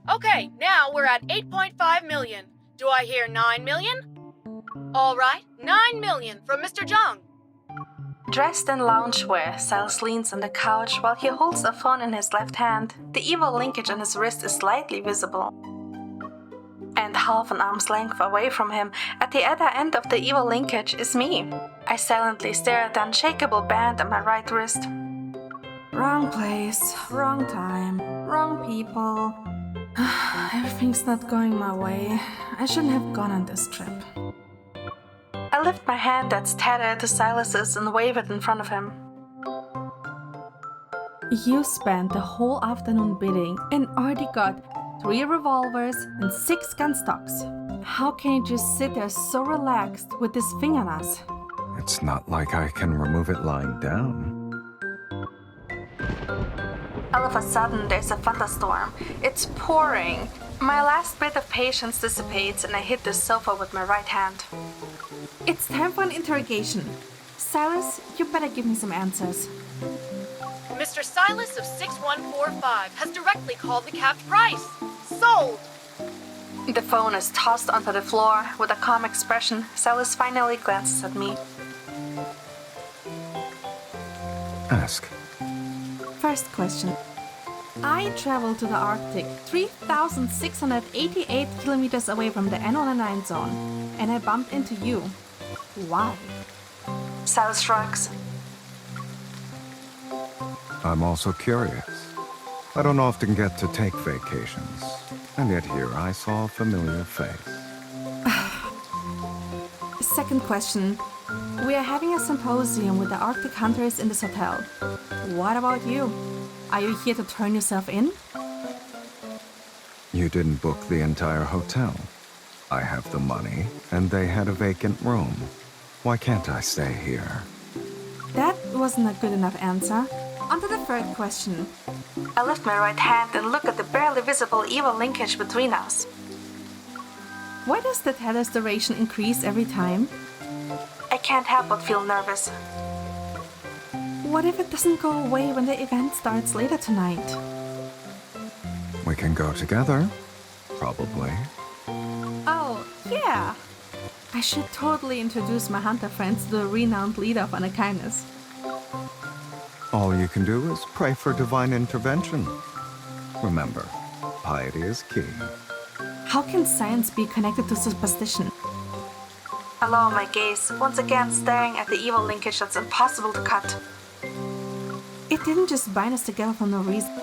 Okay, now we're at 8.5 million. Do I hear 9 million? All right, 9 million from Mr. Jung. Dressed in loungewear, Sylus leans on the couch while he holds a phone in his left hand. The evil linkage on his wrist is slightly visible. And half an arm's length away from him, at the other end of the evil linkage, is me. I silently stare at the unshakable band on my right wrist. Wrong place, wrong time, wrong people. Everything's not going my way. I shouldn't have gone on this trip. I lift my hand that's tethered to Sylus's and wave it in front of him. You spent the whole afternoon bidding and already got 3 revolvers and 6 gun stocks. How can you just sit there so relaxed with this thing on us? It's not like I can remove it lying down. All of a sudden, there's a thunderstorm. It's pouring. My last bit of patience dissipates and I hit the sofa with my right hand. It's time for an interrogation. Sylus, you better give me some answers. Mr. Sylus of 6145 has directly called the capped price. Sold! The phone is tossed onto the floor. With a calm expression, Sylus finally glances at me. Ask. First question. I traveled to the Arctic 3,688 kilometers away from the N109 zone, and I bumped into you. Why? Sylus shrugs. I'm also curious. I don't often get to take vacations, and yet here I saw a familiar face. Second question. We are having a symposium with the Arctic hunters in this hotel. What about you? Are you here to turn yourself in? You didn't book the entire hotel. I have the money, and they had a vacant room. Why can't I stay here? That wasn't a good enough answer. On to the third question. I lift my right hand and look at the barely visible evil linkage between us. Why does the tether's duration increase every time? I can't help but feel nervous. What if it doesn't go away when the event starts later tonight? We can go together. Probably. Oh, yeah! I should totally introduce my hunter friends to the renowned leader of Anakinus. All you can do is pray for divine intervention. Remember, piety is key. How can science be connected to superstition? I lower my gaze, once again staring at the evil linkage that's impossible to cut. It didn't just bind us together for no reason.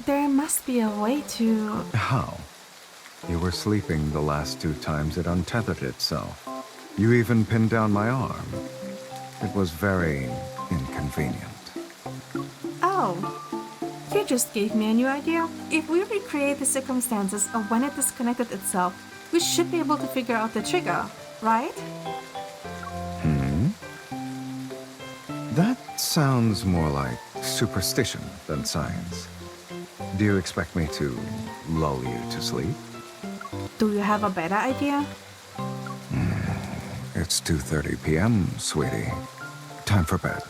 There must be a way to... How? You were sleeping the last 2 times it untethered itself. You even pinned down my arm. It was very inconvenient. Oh, you just gave me a new idea. If we recreate the circumstances of when it disconnected itself, we should be able to figure out the trigger, right? That sounds more like superstition than science. Do you expect me to lull you to sleep? Do you have a better idea? It's 2:30 p.m., sweetie. Time for bed.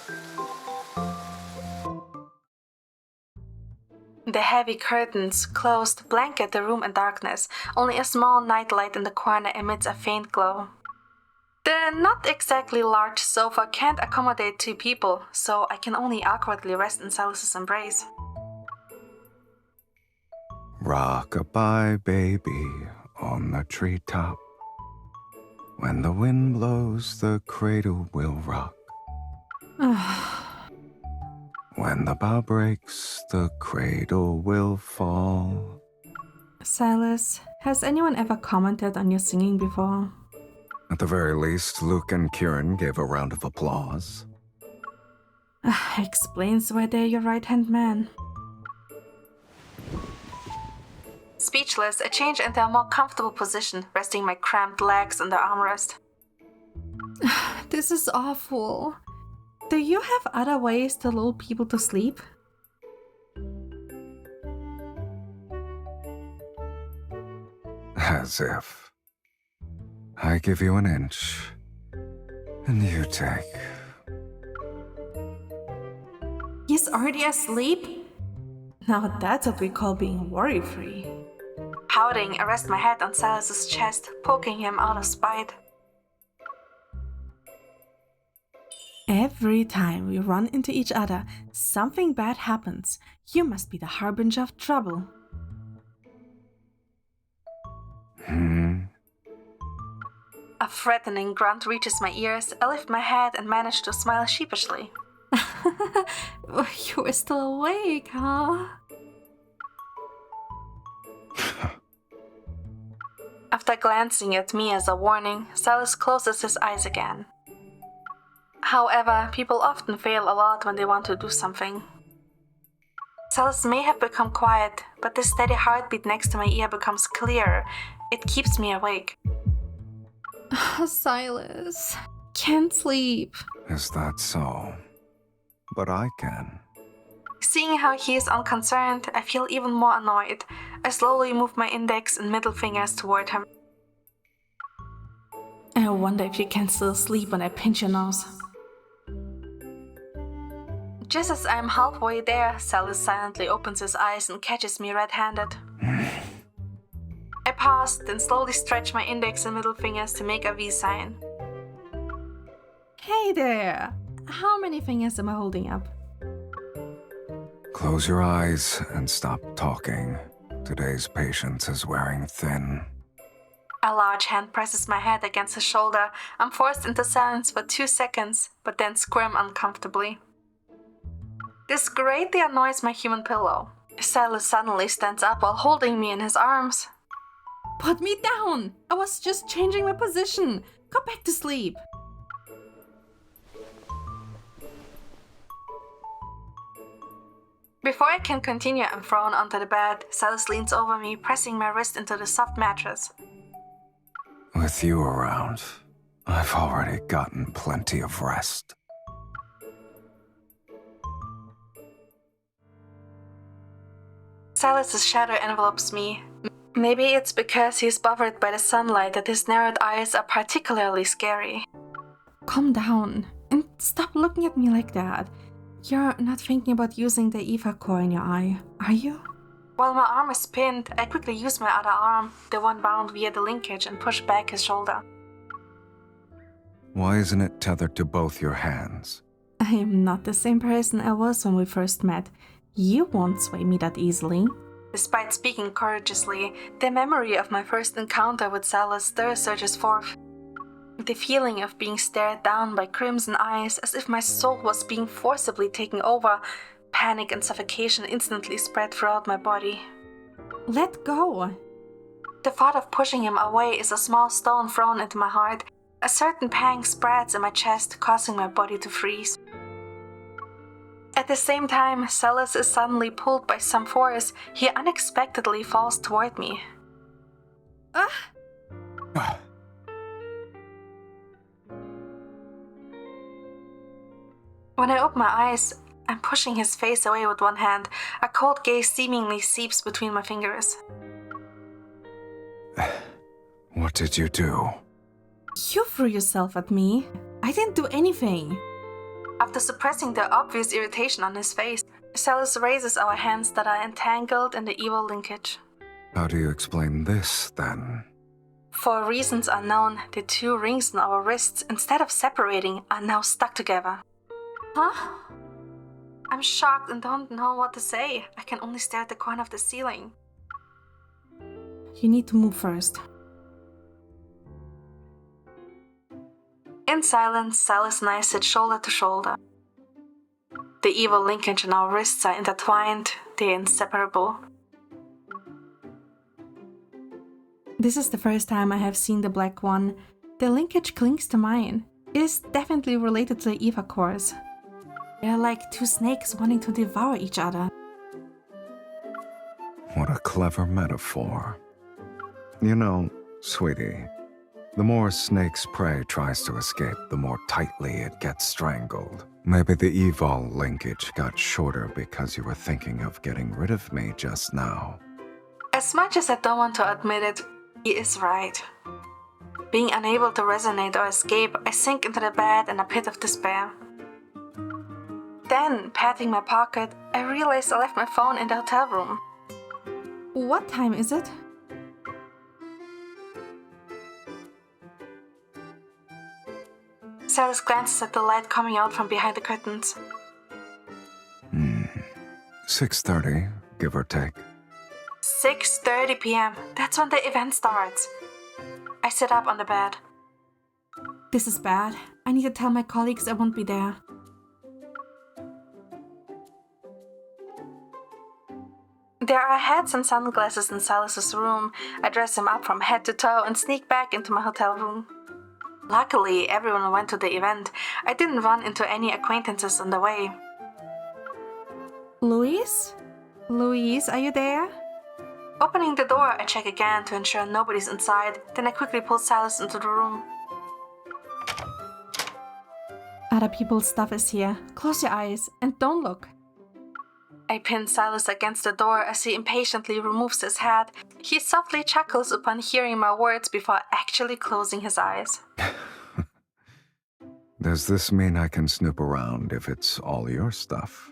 The heavy curtains, closed, blanket the room in darkness. Only a small nightlight in the corner emits a faint glow. The not exactly large sofa can't accommodate 2 people, so I can only awkwardly rest in Sylus's embrace. Rock-a-bye, baby, on the treetop. When the wind blows, the cradle will rock. When the bough breaks, the cradle will fall. Sylus, has anyone ever commented on your singing before? At the very least, Luke and Kieran gave a round of applause. Explains why they're your right-hand man. Speechless, I change into a more comfortable position, resting my cramped legs on the armrest. This is awful. Do you have other ways to lull people to sleep? As if. I give you an inch, and you take. He's already asleep? Now that's what we call being worry-free. Pouting, I rest my head on Sylus's chest, poking him out of spite. Every time we run into each other, something bad happens. You must be the harbinger of trouble. A threatening grunt reaches my ears. I lift my head and manage to smile sheepishly. You were still awake, huh? After glancing at me as a warning, Sylus closes his eyes again. However, people often fail a lot when they want to do something. Sylus may have become quiet, but the steady heartbeat next to my ear becomes clearer. It keeps me awake. Sylus, can't sleep. Is that so? But I can. Seeing how he is unconcerned, I feel even more annoyed. I slowly move my index and middle fingers toward him. I wonder if you can still sleep when I pinch your nose. Just as I'm halfway there, Sylus silently opens his eyes and catches me red-handed. I pause, then slowly stretch my index and middle fingers to make a V sign. Hey there! How many fingers am I holding up? Close your eyes and stop talking. Today's patience is wearing thin. A large hand presses my head against his shoulder. I'm forced into silence for 2 seconds, but then squirm uncomfortably. This greatly annoys my human pillow. Sylus suddenly stands up while holding me in his arms. Put me down! I was just changing my position. Go back to sleep. Before I can continue, I'm thrown onto the bed. Sylus leans over me, pressing my wrist into the soft mattress. With you around, I've already gotten plenty of rest. Sylus's shadow envelopes me. Maybe it's because he's bothered by the sunlight that his narrowed eyes are particularly scary. Calm down and stop looking at me like that. You're not thinking about using the Eva core in your eye, are you? While my arm is pinned, I quickly use my other arm, the one bound via the linkage, and push back his shoulder. Why isn't it tethered to both your hands? I am not the same person I was when we first met. You won't sway me that easily. Despite speaking courageously, the memory of my first encounter with Sylus still surges forth. The feeling of being stared down by crimson eyes as if my soul was being forcibly taken over, panic and suffocation instantly spread throughout my body. Let go! The thought of pushing him away is a small stone thrown into my heart. A certain pang spreads in my chest, causing my body to freeze. At the same time, Sylus is suddenly pulled by some force. He unexpectedly falls toward me. When I open my eyes, I'm pushing his face away with one hand. A cold gaze seemingly seeps between my fingers. What did you do? You threw yourself at me. I didn't do anything. After suppressing the obvious irritation on his face, Sylus raises our hands that are entangled in the evil linkage. How do you explain this, then? For reasons unknown, the 2 rings on our wrists, instead of separating, are now stuck together. Huh? I'm shocked and don't know what to say. I can only stare at the corner of the ceiling. You need to move first. In silence, Sylus and I sit shoulder to shoulder. The evil linkage on our wrists are intertwined, they're inseparable. This is the first time I have seen the black one. The linkage clings to mine. It is definitely related to the Eva cores. They are like 2 snakes wanting to devour each other. What a clever metaphor. You know, sweetie, the more snake's prey tries to escape, the more tightly it gets strangled. Maybe the evil linkage got shorter because you were thinking of getting rid of me just now. As much as I don't want to admit it, he is right. Being unable to resonate or escape, I sink into the bed in a pit of despair. Then, patting my pocket, I realized I left my phone in the hotel room. What time is it? Sylus glances at the light coming out from behind the curtains. 6:30, give or take. 6:30 p.m. That's when the event starts. I sit up on the bed. This is bad. I need to tell my colleagues I won't be there. There are hats and sunglasses in Sylus's room. I dress him up from head to toe and sneak back into my hotel room. Luckily, everyone went to the event. I didn't run into any acquaintances on the way. Louise? Louise, are you there? Opening the door, I check again to ensure nobody's inside. Then I quickly pull Sylus into the room. Other people's stuff is here. Close your eyes and don't look. I pin Sylus against the door as he impatiently removes his hat. He softly chuckles upon hearing my words before actually closing his eyes. Does this mean I can snoop around if it's all your stuff?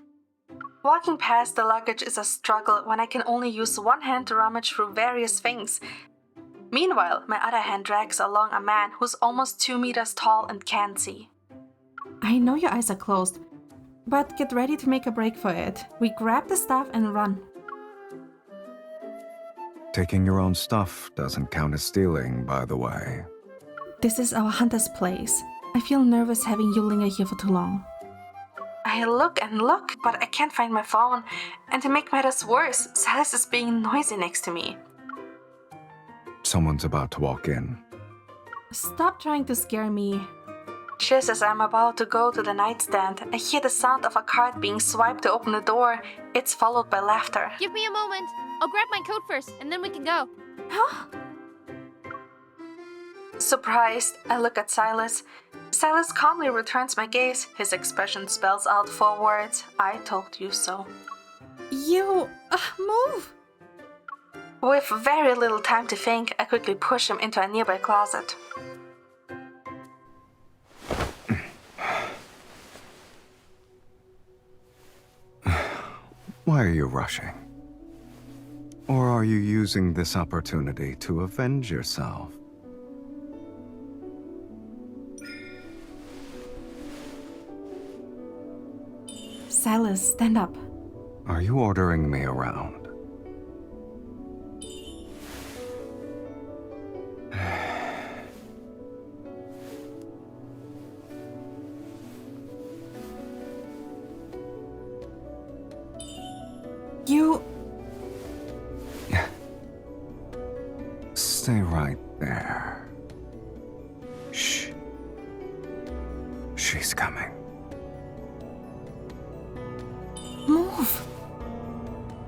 Walking past the luggage is a struggle when I can only use one hand to rummage through various things. Meanwhile, my other hand drags along a man who's almost 2 meters tall and can't see. I know your eyes are closed, but get ready to make a break for it. We grab the stuff and run. Taking your own stuff doesn't count as stealing, by the way. This is our hunter's place. I feel nervous having you linger here for too long. I look and look, but I can't find my phone. And to make matters worse, Sylus is being noisy next to me. Someone's about to walk in. Stop trying to scare me. Just as I'm about to go to the nightstand, I hear the sound of a card being swiped to open the door. It's followed by laughter. Give me a moment. I'll grab my coat first, and then we can go. Huh? Surprised, I look at Sylus. Sylus calmly returns my gaze. His expression spells out 4 words. I told you so. You... move! With very little time to think, I quickly push him into a nearby closet. Why are you rushing? Or are you using this opportunity to avenge yourself? Sylus, stand up. Are you ordering me around? You... Stay right there. Shh. She's coming. Move!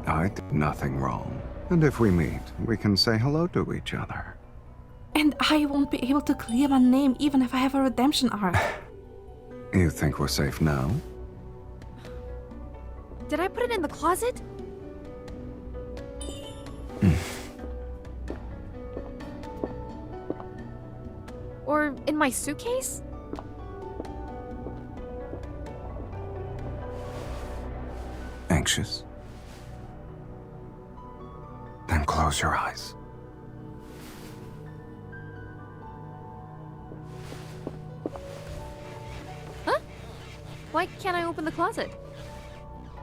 I did nothing wrong. And if we meet, we can say hello to each other. And I won't be able to clear my name even if I have a redemption arc. You think we're safe now? Did I put it in the closet? Or in my suitcase? Anxious? Then close your eyes. Huh? Why can't I open the closet?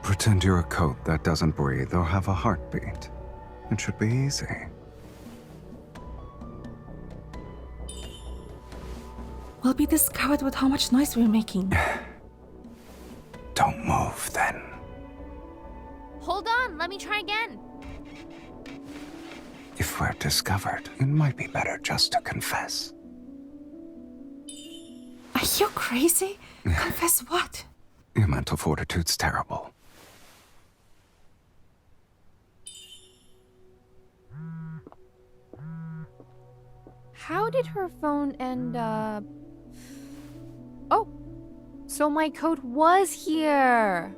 Pretend you're a coat that doesn't breathe or have a heartbeat. It should be easy. We'll be discovered with how much noise we're making. Don't move, then. Hold on, let me try again. If we're discovered, it might be better just to confess. Are you crazy? Confess what? Your mental fortitude's terrible. How did her phone end up... Oh! So my coat was here!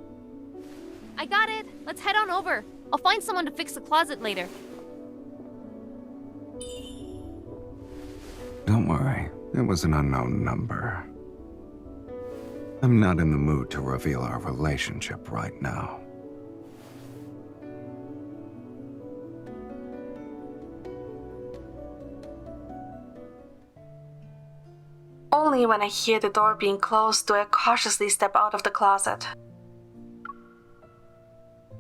I got it! Let's head on over. I'll find someone to fix the closet later. Don't worry, it was an unknown number. I'm not in the mood to reveal our relationship right now. Only when I hear the door being closed do I cautiously step out of the closet.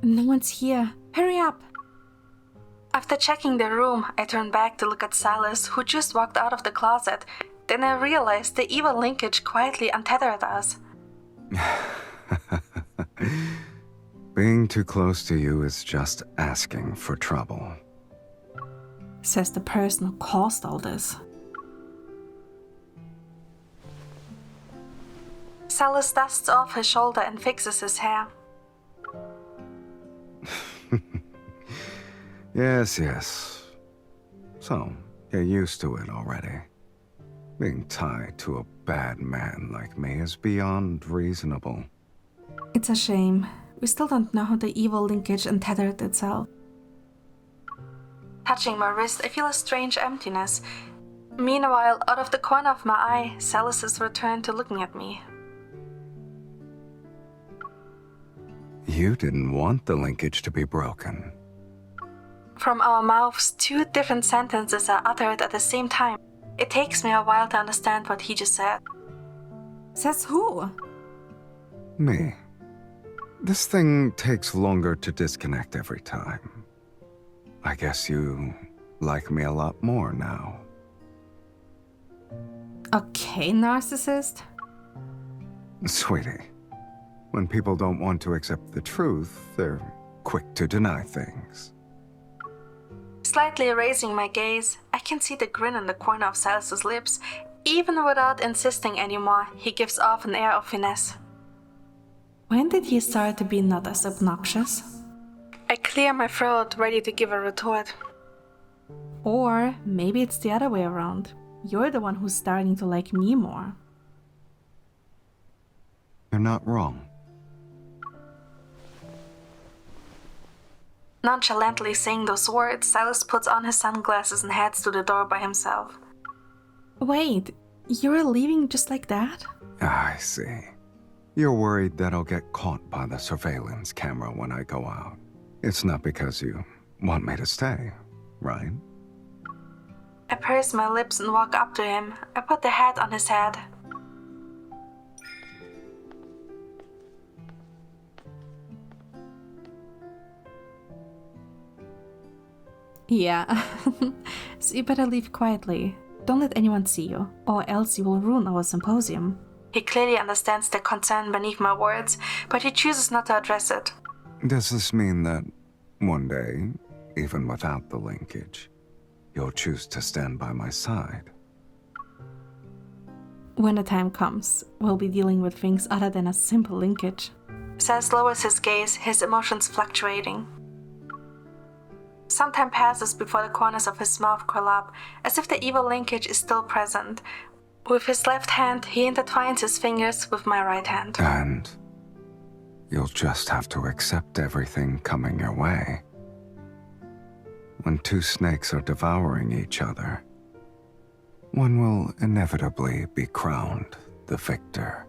No one's here. Hurry up. After checking the room, I turn back to look at Sylus, who just walked out of the closet. Then I realize the evil linkage quietly untethered us. Being too close to you is just asking for trouble. Says the person who caused all this. Sylus dusts off his shoulder and fixes his hair. Yes. So, you're used to it already. Being tied to a bad man like me is beyond reasonable. It's a shame. We still don't know how the evil linkage untethered itself. Touching my wrist, I feel a strange emptiness. Meanwhile, out of the corner of my eye, Sylus has returned to looking at me. You didn't want the linkage to be broken. From our mouths, two different sentences are uttered at the same time. It takes me a while to understand what he just said. Says who? Me. This thing takes longer to disconnect every time. I guess you like me a lot more now. Okay, narcissist. Sweetie, when people don't want to accept the truth, they're quick to deny things. Slightly raising my gaze, I can see the grin in the corner of Sylus's lips. Even without insisting anymore, he gives off an air of finesse. When did he start to be not as obnoxious? I clear my throat, ready to give a retort. Or maybe it's the other way around. You're the one who's starting to like me more. You're not wrong. Nonchalantly saying those words, Sylus puts on his sunglasses and heads to the door by himself. Wait, you're leaving just like that? I see. You're worried that I'll get caught by the surveillance camera when I go out. It's not because you want me to stay, right? I purse my lips and walk up to him. I put the hat on his head. Yeah. So you better leave quietly. Don't let anyone see you, or else you will ruin our symposium. He clearly understands the concern beneath my words, but he chooses not to address it. Does this mean that one day, even without the linkage, you'll choose to stand by my side? When the time comes, we'll be dealing with things other than a simple linkage. Saz lowers his gaze, his emotions fluctuating. Some time passes before the corners of his mouth curl up, as if the evil linkage is still present. With his left hand, he intertwines his fingers with my right hand. And you'll just have to accept everything coming your way. When two snakes are devouring each other, one will inevitably be crowned the victor.